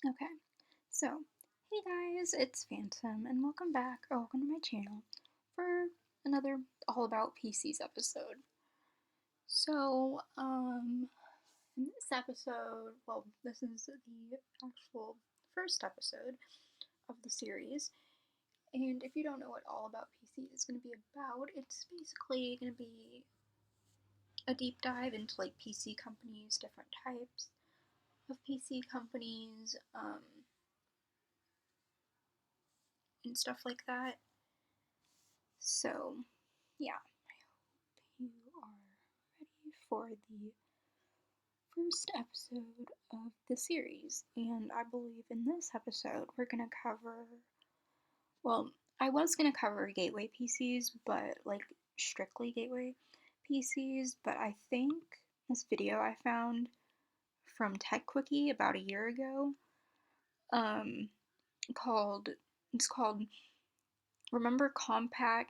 Okay, so hey guys, it's Phantom, and welcome back, or welcome to my channel for another All About PCs episode. In this episode, well, this is the actual first episode of the series, and if you don't know what All About PCs is going to be about, it's basically going to be a deep dive into like PC companies, different types of PC companies, and stuff like that. So, yeah, I hope you are ready for the first episode of the series. And I believe in this episode we're going to cover, well, I was going to cover gateway PCs, but like strictly gateway PCs, but I think this video I found from Tech Quickie about a year ago, um, called, it's called Remember Compaq.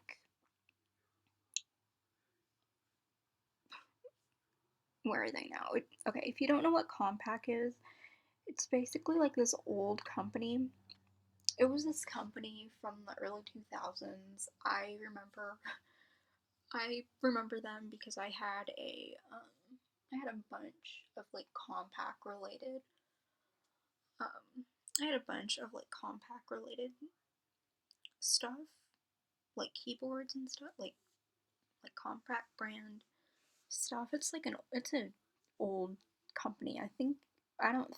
Where are they now? Okay, if you don't know what Compaq is, it's basically like this old company. It was this company from the early 2000s. I remember them because I had a bunch of like Compaq related um I had a bunch of like Compaq related stuff, like keyboards and stuff, like Compaq brand stuff. It's an old company. I don't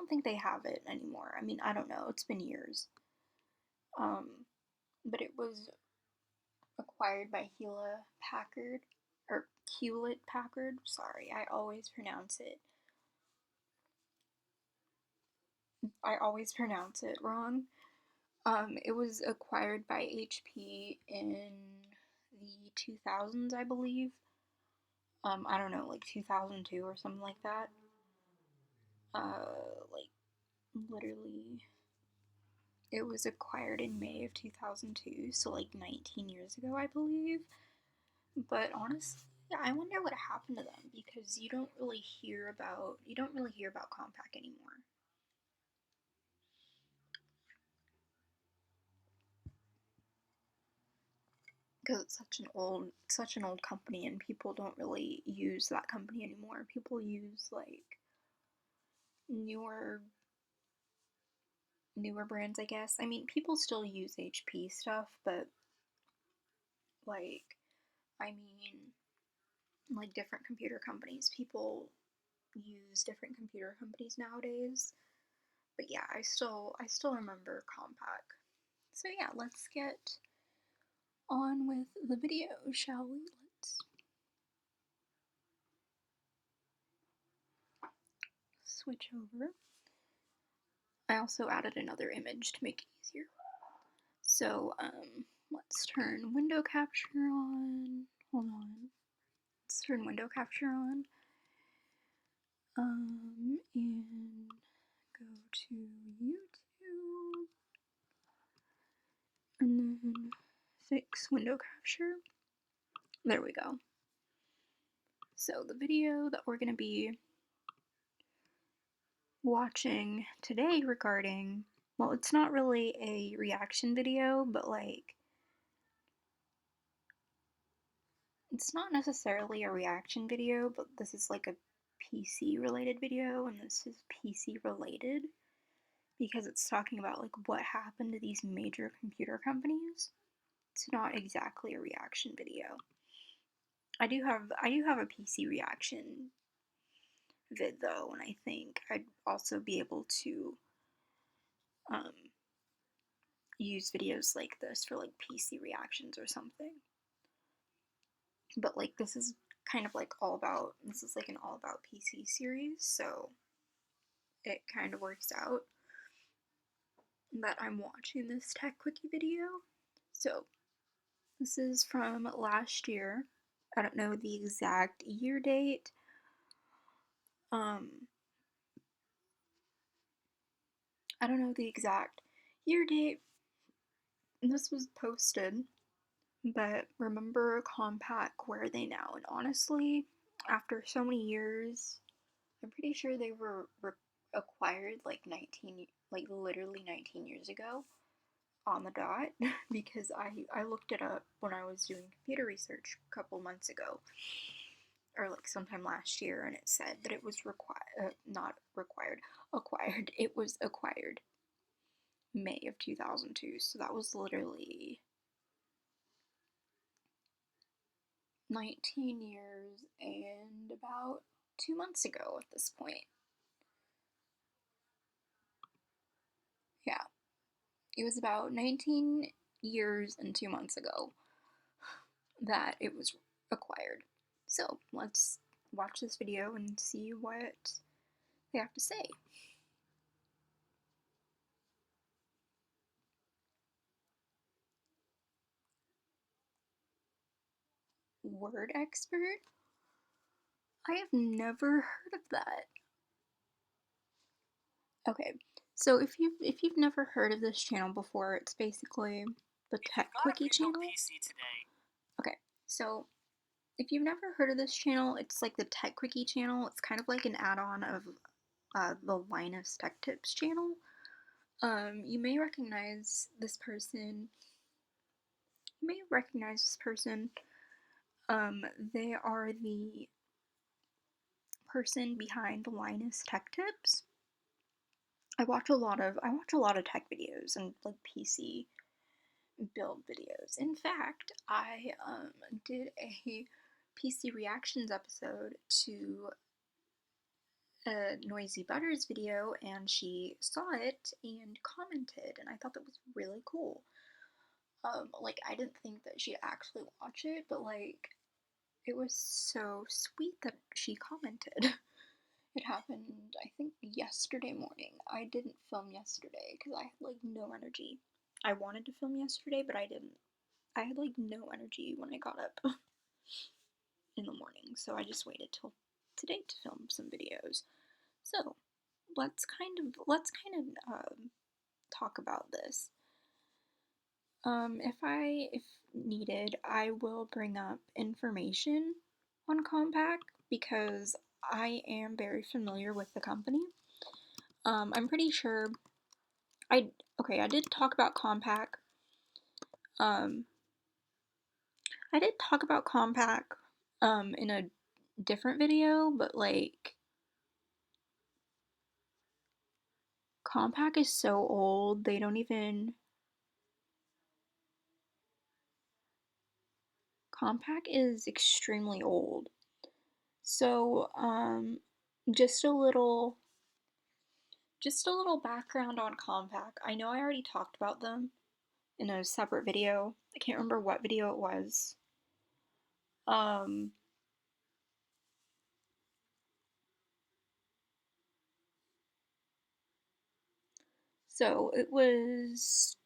think they have it anymore. I mean, I don't know. It's been years. Um, but it was acquired by Hewlett Packard, or Hewlett Packard. Sorry, I always pronounce it wrong. It was acquired by HP in the 2000s, I believe. I don't know, like 2002 or something like that. Like literally, it was acquired in May of 2002, so like 19 years ago, I believe. But honestly, I wonder what happened to them because you don't really hear about Compaq anymore. Because it's such an old company, and people don't really use that company anymore. People use like newer newer brands, I guess. I mean, people still use HP stuff, but like I mean, like different computer companies. People use different computer companies nowadays. But yeah, I still remember Compaq. So yeah, let's get on with the video, shall we? Let's switch over. I also added another image to make it easier. So, let's turn window capture on. Hold on. Let's turn window capture on. And go to YouTube. And then fix window capture. There we go. So the video that we're going to be watching today regarding, well, it's not really a reaction video, but like, it's not necessarily a reaction video, but this is like a PC related video, and this is PC related because it's talking about like what happened to these major computer companies. It's not exactly a reaction video. I do have a PC reaction vid though, and I think I'd also be able to um, use videos like this for like PC reactions or something. But like this is this is like an all about PC series, so it kind of works out that I'm watching this Tech Quickie video. So this is from last year. I don't know the exact year date. Um, I don't know the exact year date this was posted, but remember Compaq, where are they now? And honestly, after so many years, I'm pretty sure they were acquired like literally 19 years ago on the dot because I looked it up when I was doing computer research a couple months ago or like sometime last year, and it said that it was not required, acquired. It was acquired May of 2002, so that was literally 19 years and about 2 months ago at this point. Yeah, it was about 19 years and 2 months ago that it was acquired. So let's watch this video and see what they have to say. Word expert? I have never heard of that. Okay, so if you've never heard of this channel before, it's basically the Tech Quickie channel. Okay, so if you've never heard of this channel, it's like the Tech Quickie channel. It's kind of like an add-on of the Linus Tech Tips channel. You may recognize this person. They are the person behind Linus Tech Tips. I watch a lot of tech videos and like PC build videos. In fact, I did a PC reactions episode to a Noisy Butters video, and she saw it and commented, and I thought that was really cool. Like, I didn't think that she'd actually watch it, but like, it was so sweet that she commented. It happened, I think, yesterday morning. I didn't film yesterday because I had like no energy. I wanted to film yesterday, but I didn't. I had like no energy when I got up in the morning, so I just waited till today to film some videos. So let's kind of talk about this. If needed, I will bring up information on Compaq because I am very familiar with the company. I'm pretty sure I did talk about Compaq. Um, I did talk about Compaq in a different video, but like Compaq is so old, they don't even Compaq is extremely old. So, just a little background on Compaq. I know I already talked about them in a separate video. I can't remember what video it was. Um, so it was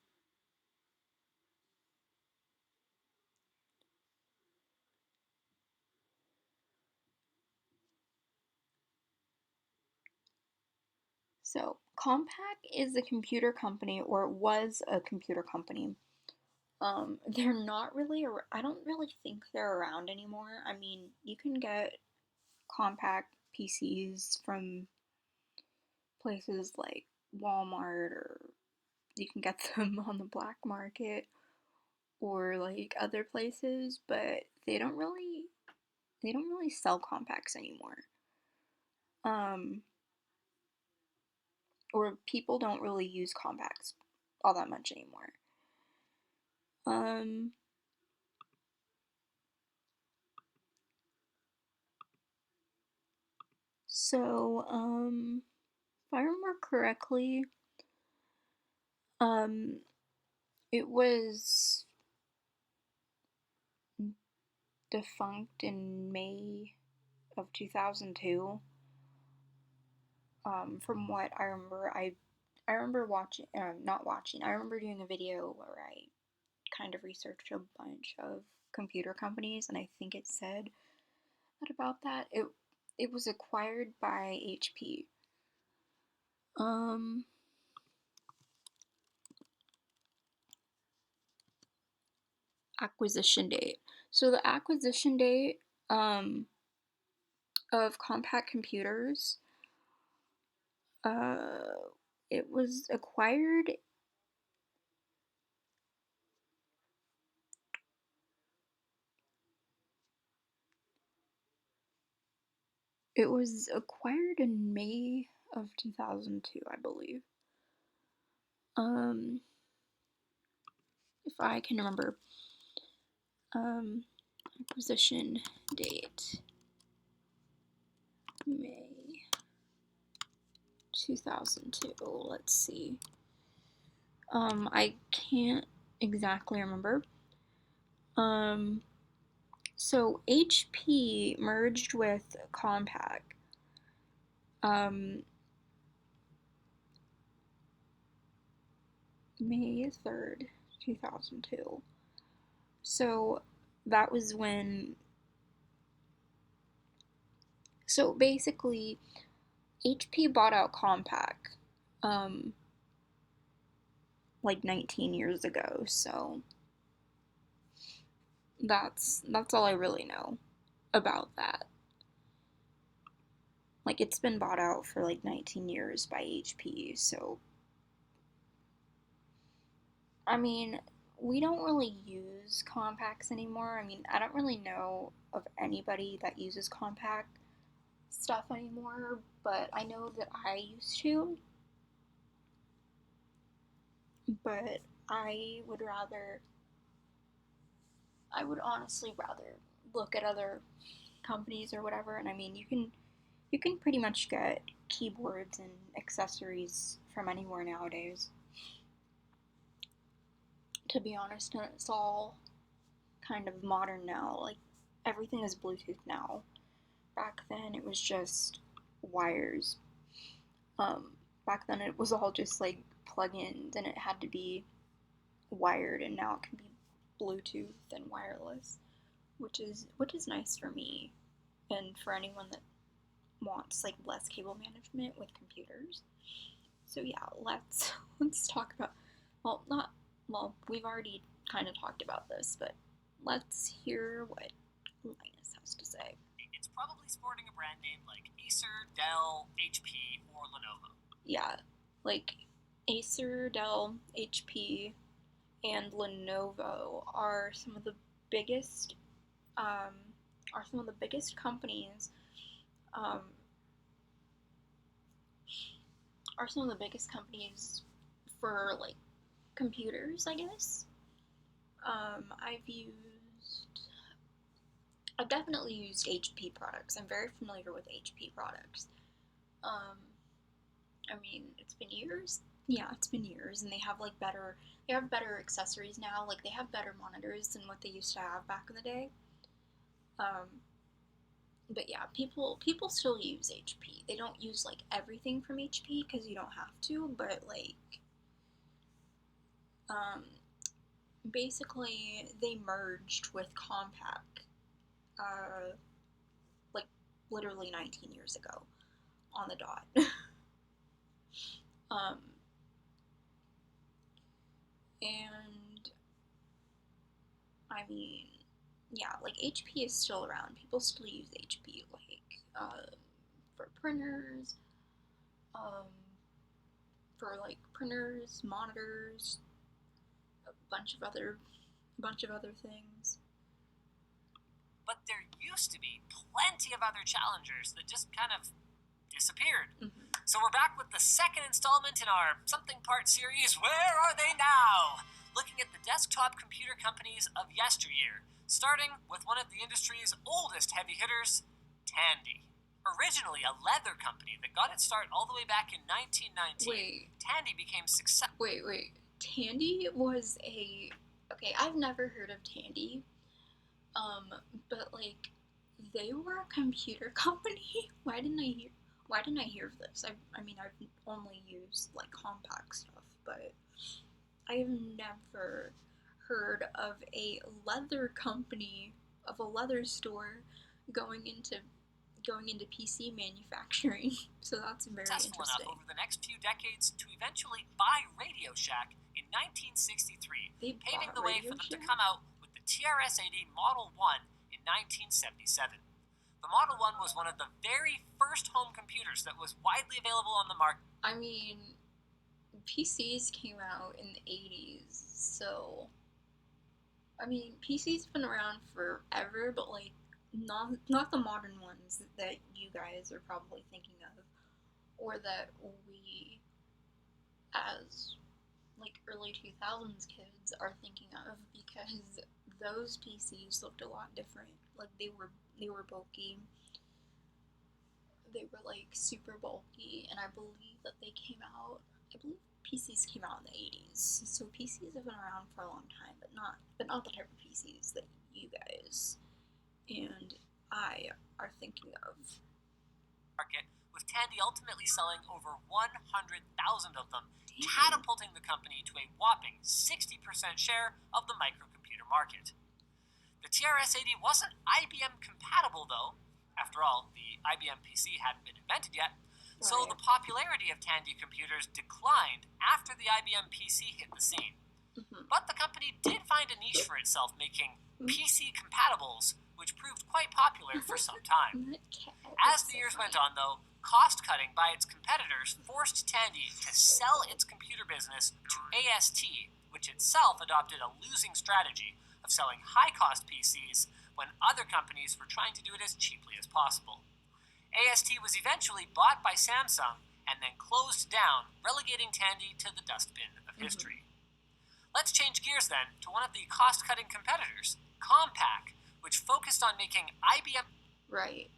Compaq is a computer company, or it was a computer company. They're not really, I don't really think they're around anymore. I mean, you can get Compaq PCs from places like Walmart, or you can get them on the black market or like other places, but they don't really sell Compaqs anymore. Or people don't really use Compaqs all that much anymore. Um, if I remember correctly, um, it was defunct in May of 2002. From what I remember, I remember watching, not watching. I remember doing a video where I kind of researched a bunch of computer companies, and I think it said that about that. It was acquired by HP. Um, Acquisition date. So the acquisition date of Compaq Computers It was acquired. It was acquired in May of 2002, I believe. If I can remember. Acquisition date, May 2002. Let's see. I can't exactly remember. So HP merged with Compaq. May 3rd, 2002. So that was when. So basically, HP bought out Compaq, like 19 years ago. So that's all I really know about that. Like, it's been bought out for like 19 years by HP, so I mean, we don't really use Compaqs anymore. I mean, I don't really know of anybody that uses Compaq stuff anymore, but I know that I used to. But I would honestly rather look at other companies or whatever. And I mean, you can pretty much get keyboards and accessories from anywhere nowadays. To be honest, and it's all kind of modern now. Like, everything is Bluetooth now. Back then, it was just wires. Back then, it was all just like plug-ins, and it had to be wired, and now it can be Bluetooth and wireless, which is nice for me and for anyone that wants like less cable management with computers. So yeah, let's talk about, not well, we've already kind of talked about this, but let's hear what Linus has to say. It's probably sporting a brand name like Acer, Dell, HP, or Lenovo. Yeah, like Acer, Dell, HP, and Lenovo are some of the biggest companies are some of the biggest companies for like computers, I guess. I've definitely used HP products. I'm very familiar with HP products. I mean, it's been years. Yeah, it's been years, and they have better accessories now. Like, they have better monitors than what they used to have back in the day. But yeah, people still use HP. They don't use like everything from HP because you don't have to, but like basically they merged with Compaq like literally 19 years ago on the dot. And I mean, yeah, like HP is still around. People still use HP, like for printers, um, monitors, a bunch of other things. But there used to be plenty of other challengers that just kind of disappeared. Mm-hmm. So we're back with the second installment in our something part series, Where Are They Now? Looking at the desktop computer companies of yesteryear, starting with one of the industry's oldest heavy hitters, Tandy. Originally a leather company that got its start all the way back in 1919, Tandy became successful. Wait. Tandy was a... Okay, I've never heard of Tandy. But like, they were a computer company. Why didn't I hear of this? I mean, I've only used like Compaq stuff, but I've never heard of a leather company, of a leather store going into PC manufacturing. So that's very successful interesting. Enough over the next few decades to eventually buy Radio Shack in 1963, paving the way for them to come out with the TRS-80 Model 1 in 1977. The Model 1 was one of the very first home computers that was widely available on the market. I mean, PCs came out in the 80s, so I mean, PC's been around forever, but like not the modern ones that you guys are probably thinking of, or that we as like early 2000s kids are thinking of, because those PCs looked a lot different. Like they were bulky. They were like super bulky, and I believe that they came out. I believe PCs came out in the 80s, so PCs have been around for a long time, but not the type of PCs that you guys and I are thinking of. Market, with Tandy ultimately selling over 100,000 of them, Damn. catapulting the company to a whopping 60% share of the microcomputer market. The TRS-80 wasn't IBM compatible, though. After all, the IBM PC hadn't been invented yet, so the popularity of Tandy computers declined after the IBM PC hit the scene. But the company did find a niche for itself, making PC compatibles, which proved quite popular for some time. As the years went on, though, cost cutting by its competitors forced Tandy to sell its computer business to AST, which itself adopted a losing strategy of selling high-cost PCs when other companies were trying to do it as cheaply as possible. AST was eventually bought by Samsung and then closed down, relegating Tandy to the dustbin of history. Let's change gears then to one of the cost-cutting competitors, Compaq, which focused on making IBM... Right.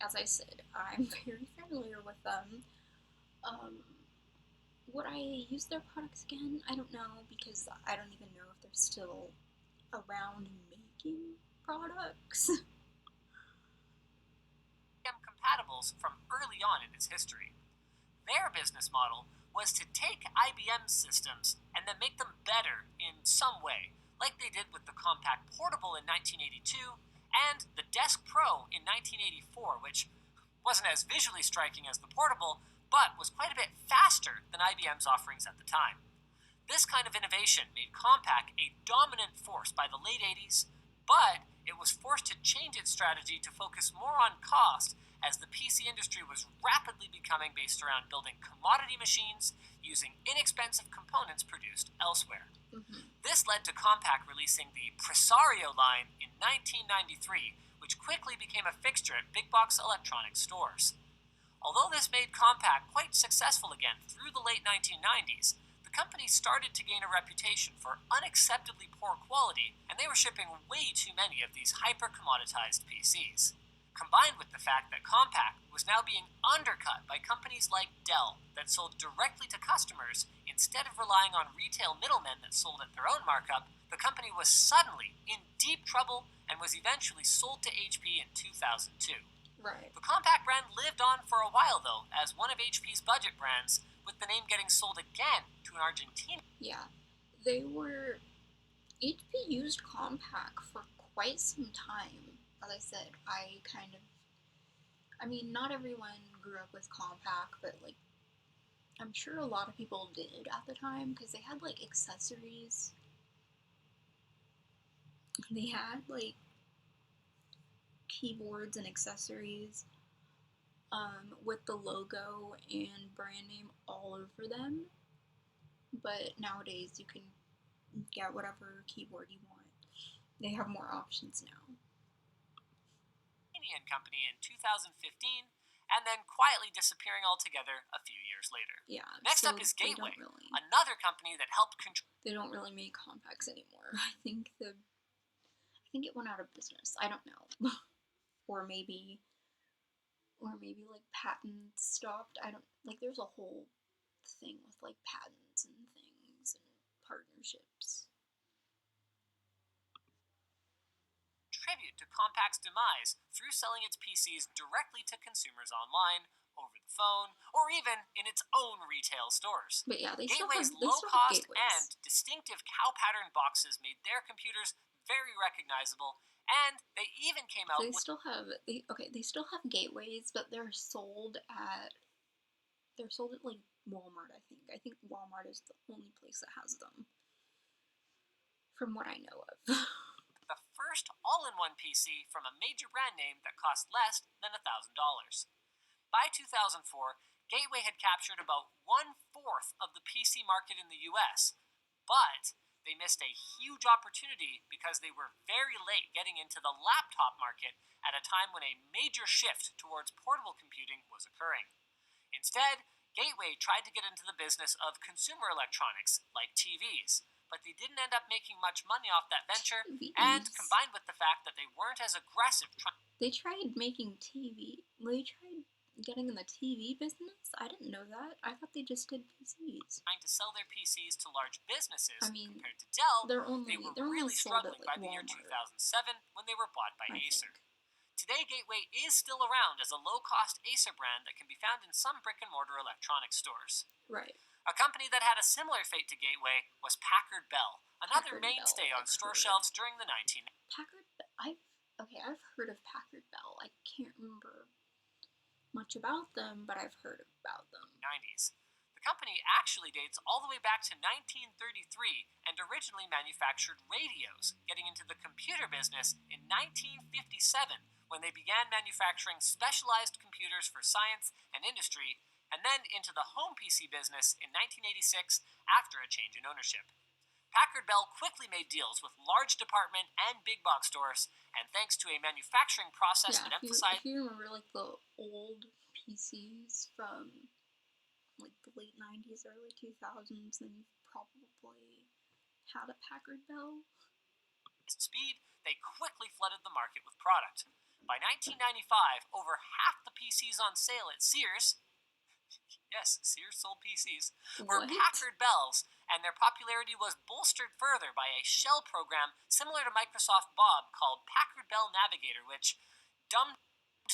As I said, I'm very familiar with them. Would I use their products again? I don't know, because I don't even know if they're still around making products. compatibles from early on in its history. Their business model was to take IBM systems and then make them better in some way, like they did with the Compaq Portable in 1982 and the Desk Pro in 1984, which wasn't as visually striking as the Portable, but was quite a bit faster than IBM's offerings at the time. This kind of innovation made Compaq a dominant force by the late 80s, but it was forced to change its strategy to focus more on cost, as the PC industry was rapidly becoming based around building commodity machines using inexpensive components produced elsewhere. This led to Compaq releasing the Presario line in 1993, which quickly became a fixture at big box electronics stores. Although this made Compaq quite successful again through the late 1990s, the company started to gain a reputation for unacceptably poor quality, and they were shipping way too many of these hyper-commoditized PCs. Combined with the fact that Compaq was now being undercut by companies like Dell that sold directly to customers instead of relying on retail middlemen that sold at their own markup, the company was suddenly in deep trouble and was eventually sold to HP in 2002. Right. The Compaq brand lived on for a while, though, as one of HP's budget brands, with the name getting sold again to an Argentinian. Yeah, HP used Compaq for quite some time. As I said, not everyone grew up with Compaq, but like, I'm sure a lot of people did at the time, because they had like accessories. They had like keyboards and accessories with the logo and brand name all over them. But nowadays you can get whatever keyboard you want. They have more options now. Company in 2015, and then quietly disappearing altogether a few years later. Yeah. Next up is Gateway, another company that helped control. They don't really make Compaqs anymore. I think it went out of business. I don't know. or maybe like patents stopped. I don't like. There's a whole thing with like patents and things and partnerships. Tribute to Compaq's demise through selling its PCs directly to consumers online, over the phone, or even in its own retail stores. But yeah, Gateway's low-cost and distinctive cow pattern boxes made their computers very recognizable, and they even came out. They still have gateways, but they're sold at like Walmart. I think Walmart is the only place that has them, from what I know of. The first first all-in-one PC from a major brand name that cost less than $1,000. By 2004, Gateway had captured about one-fourth of the PC market in the US, but they missed a huge opportunity because they were very late getting into the laptop market at a time when a major shift towards portable computing was occurring. Instead, Gateway tried to get into the business of consumer electronics, like TVs, but they didn't end up making much money off that venture, and TVs. combined with the fact that they weren't as aggressive They tried making TV. They tried getting in the TV business? I didn't know that. I thought they just did PCs. trying to sell their PCs to large businesses, I mean, compared to Dell, they're they only were they're only really sold at struggling like by the year Walmart, 2007 when they were bought by I Acer. think. Today, Gateway is still around as a low-cost Acer brand that can be found in some brick-and-mortar electronics stores. Right. A company that had a similar fate to Gateway was Packard Bell, another Packard mainstay Bell, on I've store heard. shelves during the 1990s. I've heard of Packard Bell. I can't remember much about them, but I've heard about them. The company actually dates all the way back to 1933 and originally manufactured radios, getting into the computer business in 1957 when they began manufacturing specialized computers for science and industry, and then into the home PC business in 1986 after a change in ownership. Packard Bell quickly made deals with large department and big box stores, and thanks to a manufacturing process Yeah, that if emphasized you remember like the old PCs from like the late 90s, early 2000s, then you've probably had a Packard Bell. speed, they quickly flooded the market with product. By 1995, over half the PCs on sale at Sears, yes, Sears sold PCs, were What? Packard Bells, and their popularity was bolstered further by a shell program similar to Microsoft Bob called Packard Bell Navigator, which dumbed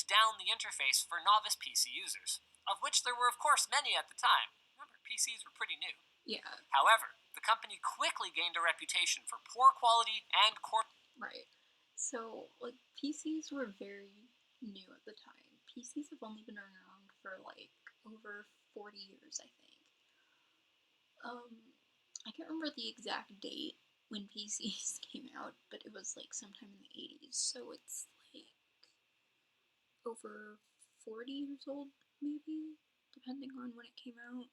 down the interface for novice PC users, of which there were, of course, many at the time. Remember, PCs were pretty new. Yeah. However, the company quickly gained a reputation for poor quality and Right. So, like, PCs were very new at the time. PCs have only been around for like over 40 years, I think. I can't remember the exact date when PCs came out, but it was like sometime in the 80s, so it's like over 40 years old, maybe, depending on when it came out.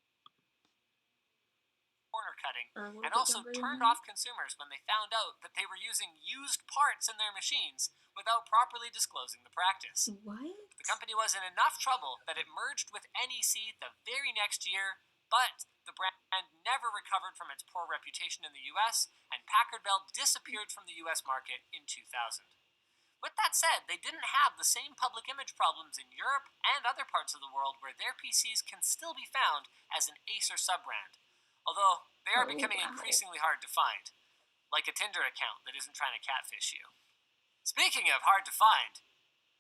corner cutting, Or a little and bit also younger than turned that. off consumers when they found out that they were using used parts in their machines without properly disclosing the practice. What? The company was in enough trouble that it merged with NEC the very next year, but the brand never recovered from its poor reputation in the US, and Packard Bell disappeared from the US market in 2000. With that said, they didn't have the same public image problems in Europe and other parts of the world where their PCs can still be found as an Acer sub-brand, although they are becoming increasingly hard to find, like a Tinder account that isn't trying to catfish you. Speaking of hard to find,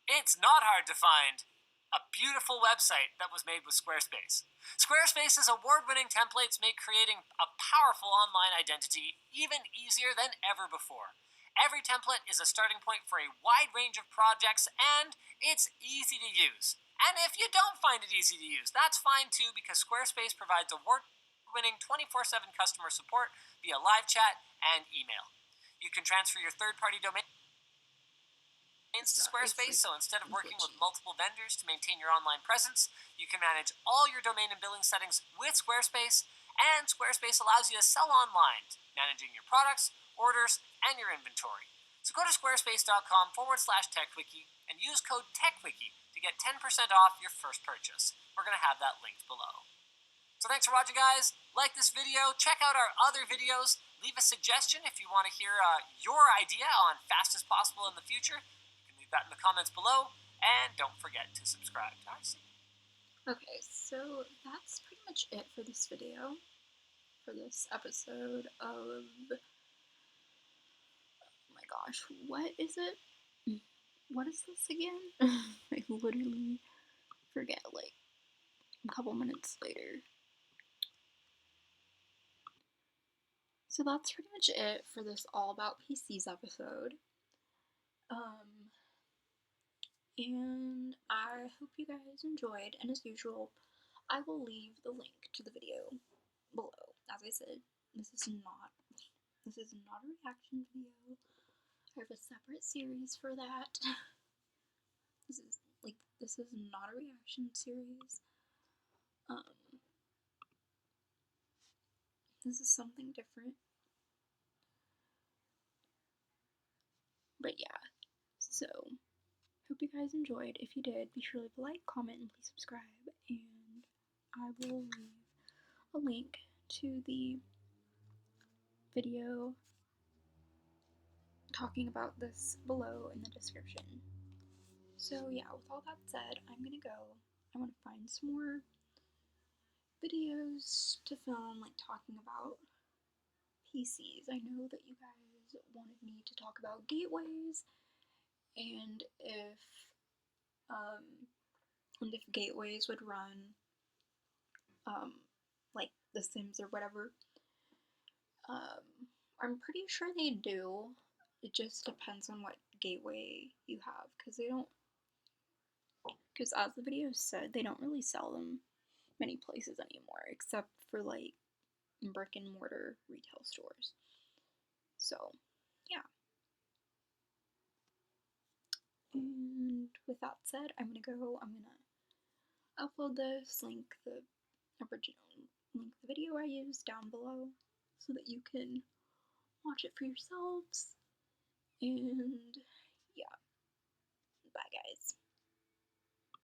it's not hard to find a beautiful website that was made with Squarespace. Squarespace's award-winning templates make creating a powerful online identity even easier than ever before. Every template is a starting point for a wide range of projects, and it's easy to use. And if you don't find it easy to use, that's fine too, because Squarespace provides award-winning 24/7 customer support via live chat and email. You can transfer your third-party domains to Squarespace, so instead of working with multiple vendors to maintain your online presence, you can manage all your domain and billing settings with Squarespace, and Squarespace allows you to sell online, managing your products, orders, and your inventory. So go to squarespace.com/techwiki and use code TechWiki to get 10% off your first purchase. We're going to have that linked below. So thanks for watching, guys. Like this video, check out our other videos, leave a suggestion if you want to hear your idea on Fast as Possible in the future. That in the comments below, and don't forget to subscribe, guys. Okay, so that's pretty much it for this video, for this episode of, oh my gosh, what is it? What is this again? I literally forget, like, a couple minutes later. So that's pretty much it for this All About PCs episode. And I hope you guys enjoyed, and as usual, I will leave the link to the video below. As I said, this is not a reaction video. I have a separate series for that. This is not a reaction series. Um, this is something different. But yeah, so hope you guys enjoyed. If you did, be sure to leave a like, comment, and please subscribe. And I will leave a link to the video talking about this below in the description. So yeah, with all that said, I'm gonna go. I want to find some more videos to film, like talking about PCs. I know that you guys wanted me to talk about gateways and um if gateways would run um like The Sims or whatever. I'm pretty sure they do. It just depends on what gateway you have, because they don't. Because as the video said, they don't really sell them many places anymore, except for like brick and mortar retail stores. So, yeah. And with that said, I'm gonna go. I'm gonna upload this, link the video I used down below, so that you can watch it for yourselves. And yeah, bye guys.